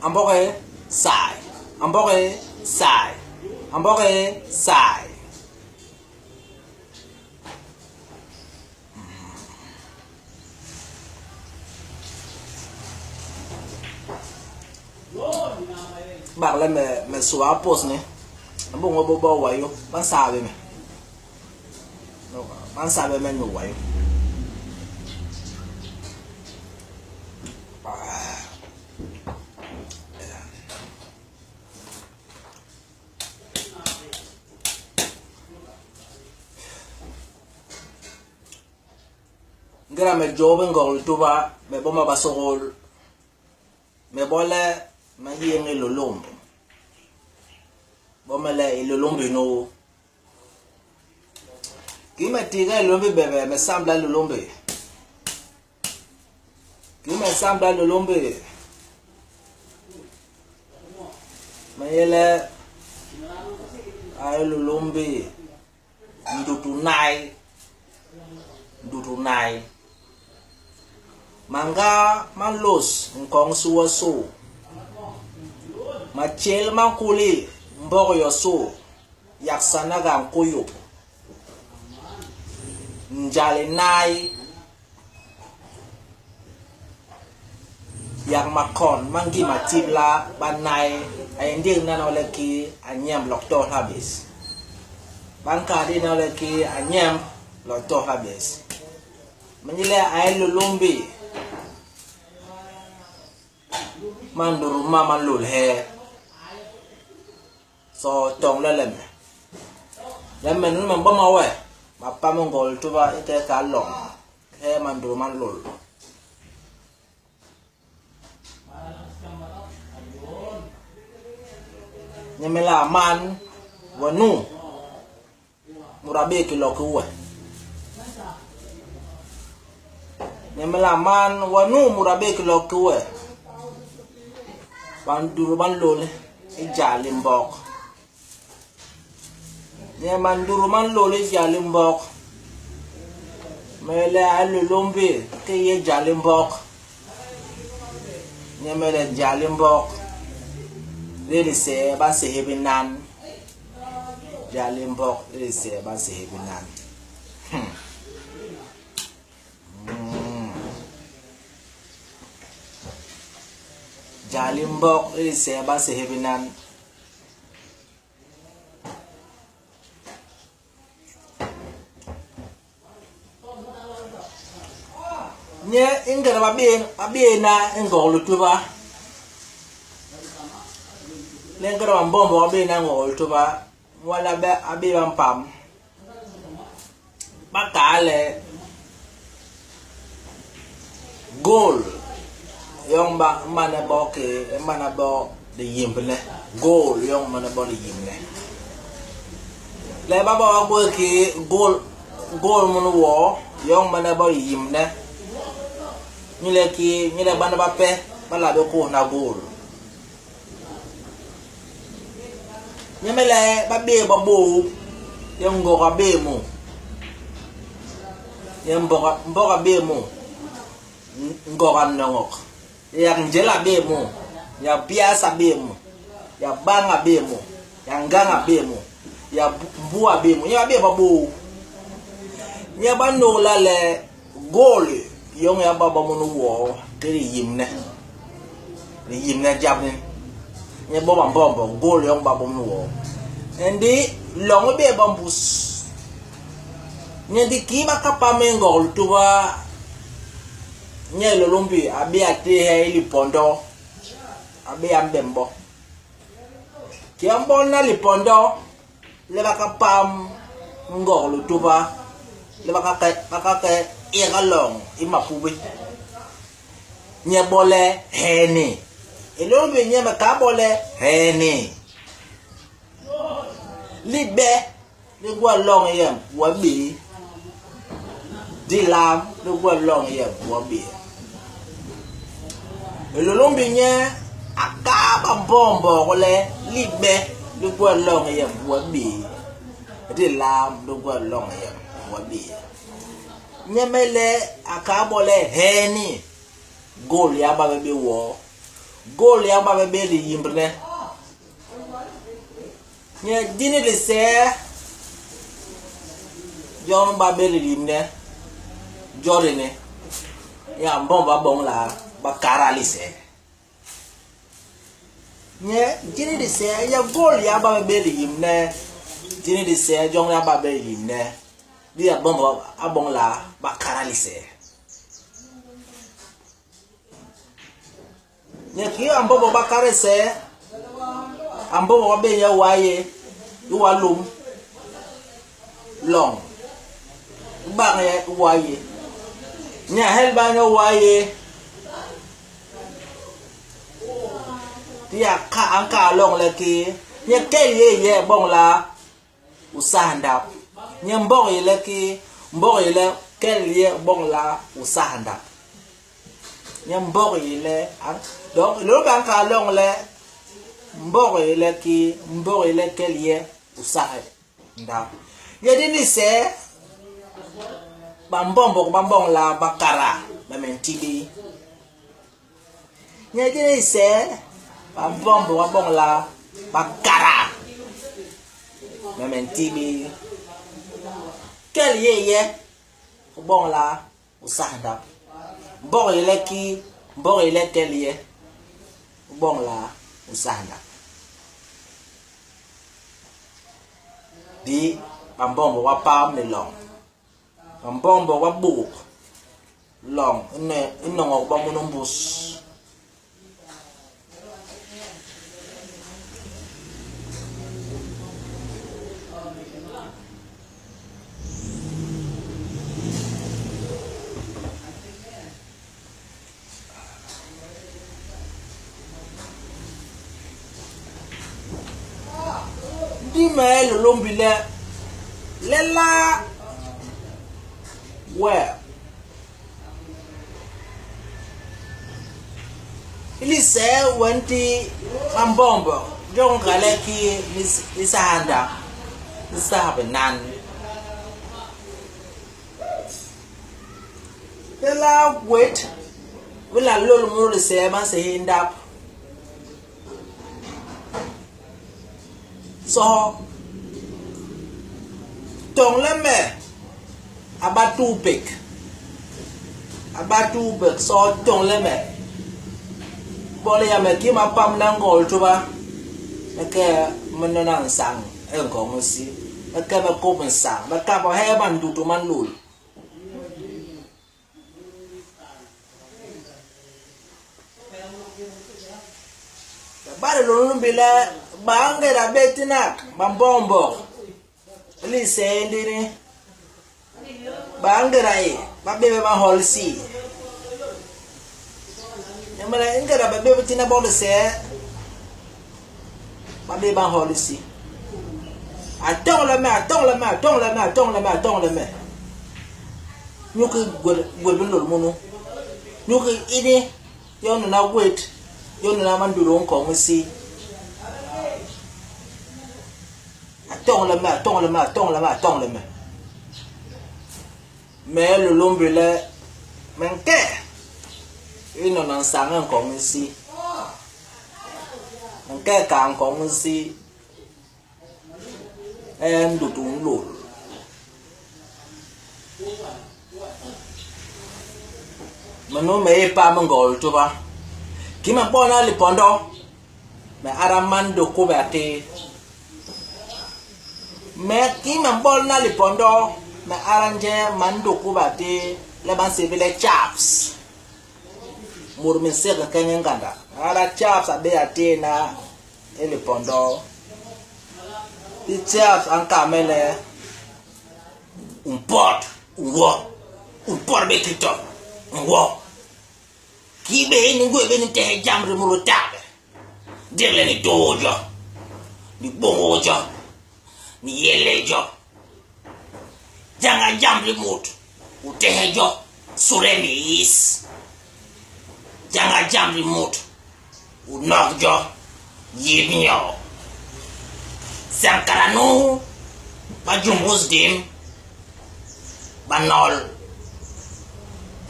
Amboke sai. Amboke sai. Amboke sai. Bác lên mẹ xóa post này. Bông ngô bô quay yo. Bán xa về mẹ. Bán xa về mẹ ngủ quay yo. Gara me job ngol tuba me boma basogol me bole ma yenge lolom boma le lolom bino ki me tiga lolombe bebe me sambla lolombe ki me sambla lolombe me yele ay lolombe ndutu nai manga manlos ngkong suwa so machel mankuli mboro yo so yaksana ga nkoyo njale nai yak makon mangi matibla banai ayending na oleki anyam lokto habis banka di na oleki anyam lokto habis menile ay lulumbi manduru mama lul he so tong lem nun man bama we ma pa mongol tuba ite ka long he manduru man lul nyemela man wanu murabe ki lokuwe nyemela man wanu murabe ki lokuwe banduru man lole ijalimbok ne manduru man lole ijalimbok mele alulombe ke ye jalimbok ne mele jalimbok lele se ba se hebinan jalimbok lele se ba se hebinan Jalimbok se ba se hebinan nye ingara babe na ngolu tuba lengara mbombo babe na ngolu tuba wala be abe pam bakale goal yong ba mana boke mana bo de yimble goal yong mana bo de yimle le baba bo ke goal mun wo yong mana bo yimne ni le bana ba pe bala do ko na goal nyemele ba be ba bo yong go ga be mu yong bo ga be mu ngoga nongok ya njela bemo ya biasa bemo ya banga bemo ya nganga bemo ya bua bemo ya be babu nya bano la le gole yong ya baba munu wo kiri yimne jabne nya boba mbombo gole yong baba munu wo endi longo be bambus nya dikiba kapamengo tuwa nye lolombi abi ate he lipondo abi ambembo kiambo na lipondo le bakapam ngolo tuba le bakaka igalong imapubi nye bole heni elombi nye makabole heni libe ligwa long yem wabi dilam ligwa long yem wabi elolombi nye akaba bombo kole libe lugwa long ye wabi dilam lugwa long ye wabi nyemele akabole heni gol ya ba be wo Gol yang ba be di yimbre. Nya dini de se John ba be di yimne. Jore ne. Ya mbon ba bon la ba karali se. Nya dini de se ya gol ya ba be di yimne. Dini de se John ya ba be di yimne. Dia bon ba abon la ba karali se. Nya ki ambo ba kare se. Ambo ba be ya waye. Iwalum long ba ya waye. Nya hel ba ya waye. Dia ka anka long le ki. Nya ke ye bon la usahanda. Nya mbong ile ki mbong ile ke ye bon la usahanda. Nya mbong ile donc le ba ka long le mbong ile ki mbong ile ke ye usahanda. Ya dini se bambong la bakara mementibi. Nya dini se bambong la bakara mementibi. Quel ye bon la usahanda. Bon ile ki bon ile quel ye bon la usahanda. Di bambong wa pam ne long. Bambong wa bu long ne inong ba munumbus. Di me lombile lela where ili se wenti ambombo jong galeki nisahanda nisahabenan lela wait wila lol mo se ma se hindap. So tong leme abatu bek so tong leme bole ya me ki ma pam na ngol to ba ke menonang sang ko musi ke ba ko ben sang ba ka ba he ban du to man lul ba lo bila bangera betina bambombo li sendini bangera babebe ma holsi nyamala ingera babebe tina bodo se babebe ma holsi atong le me nyuki gwebin lol munu nyuki ini yonu na wait yonu na manduro nko musi atong le me mais le lombre le menke ino nan sanga nko musi menke ka nko musi ndutun lol mano me pa mangol to ba kima bona lipondo me aramando ko bate me kima bona lipondo me aranje mando ko bate le ban se bele chaps mur men se ka nganda ara chaps abe atena lipondo di chaps anka mele un pot be kito un wo kibe ni ngwe ni te jamre muro tabe dele ni dojo ni bongojo ni yelejo janga jamre mut utehejo surenis janga jamre mut unokjo yibnyo sankarano bajumbos dim banol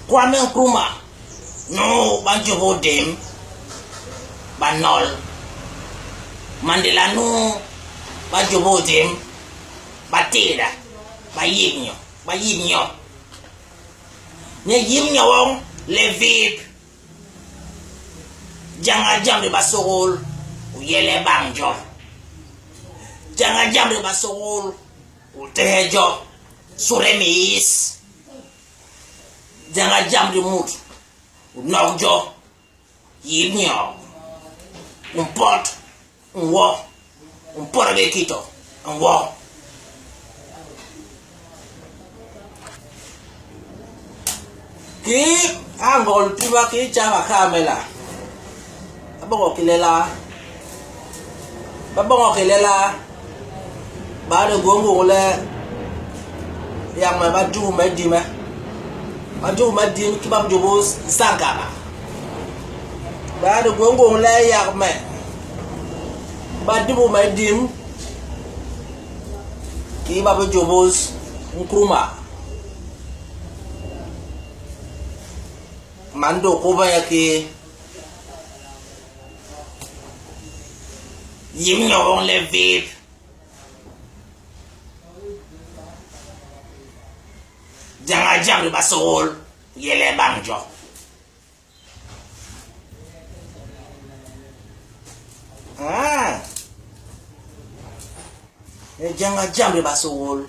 Kwame Nkrumah no banjo dem banol mandela nu ba jobotem batida ba yimnyo ne yimnyo wong le vip janga jambe basogol uyele banjo janga jambe basogol utejo suremis janga jambe mut unogjo yimnyo pot unwo unpora bekito unwo ki angol tuba ki chama kamela abongo kilela ba de gongo le yang ma baju medime baju medim ki bam jobo sankara ba de gongo le yak me badu medim ki bam jobo nkruma mando kuba yake yimnyo on le vip janga jambe basol yele banjo janga jambe basol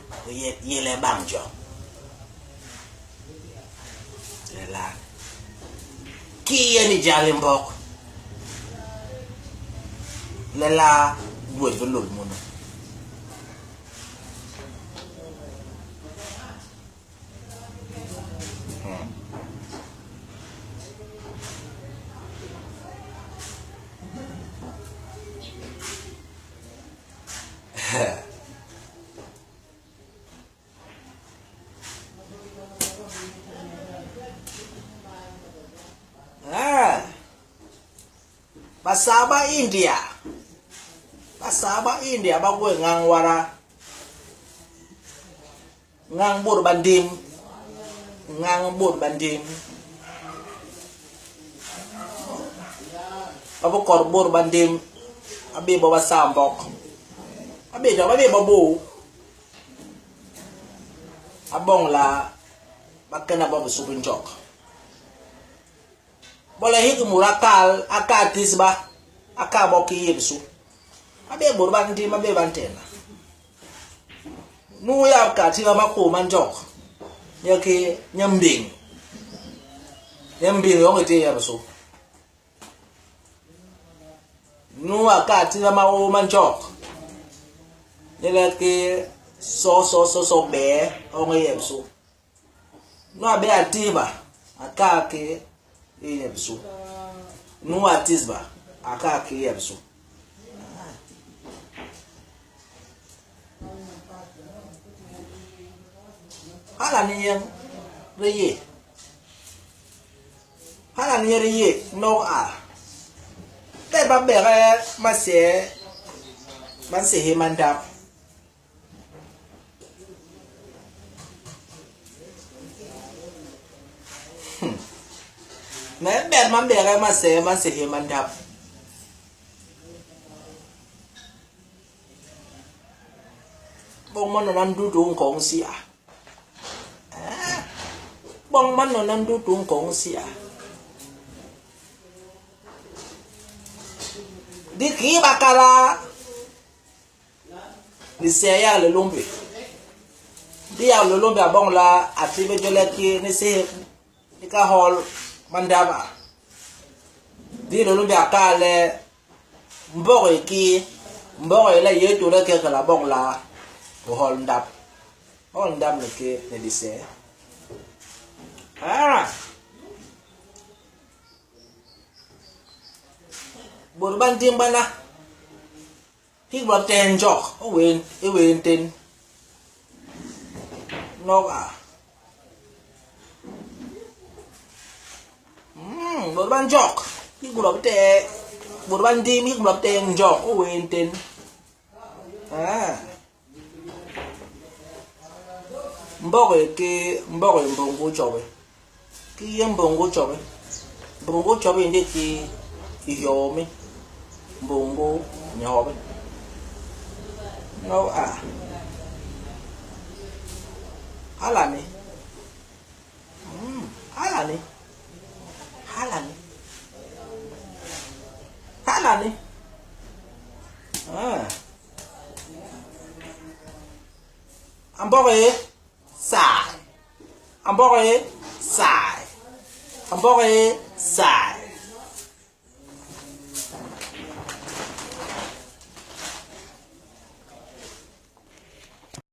yele banjo la ki yeni jale mbok lela buat belul mono Basaba India bagwe ngang wara ngang bur bandim abu kor bur bandim abi bawa sambok abi babu abong la bakena babu subinjok boleh hiku murakal akatis ba akaboki yebsu abe borban di mabe bantena nu ya ka ti ma ko manjok yake nyambing yo ngete yebsu nu aka ti ma o manjok yake so be o ngeyebsu nu abe atiba akake yebsu nu atisba akake yebsu hala ni reye no a te ba bere man se he manda me ber man bere man se he manda bong man nan du kong si a bong man nan du kong si a di ki bakala ni se ya le lombe di ya le lombe abong la atibe jole ki ni se ni ka hol mandaba di le lombe akale mbogo la yeto la ke kala bong la hol ndap le ke ne di se Borban timbana hik blok ten jok o wen ten no borban jok hik blok te borban dim hik blok ten jok o wen ten mbogo mbongo chobe ki mbongo chobe ndi ki yomi mbongo nyobe no halani halani amboge sai amboge sai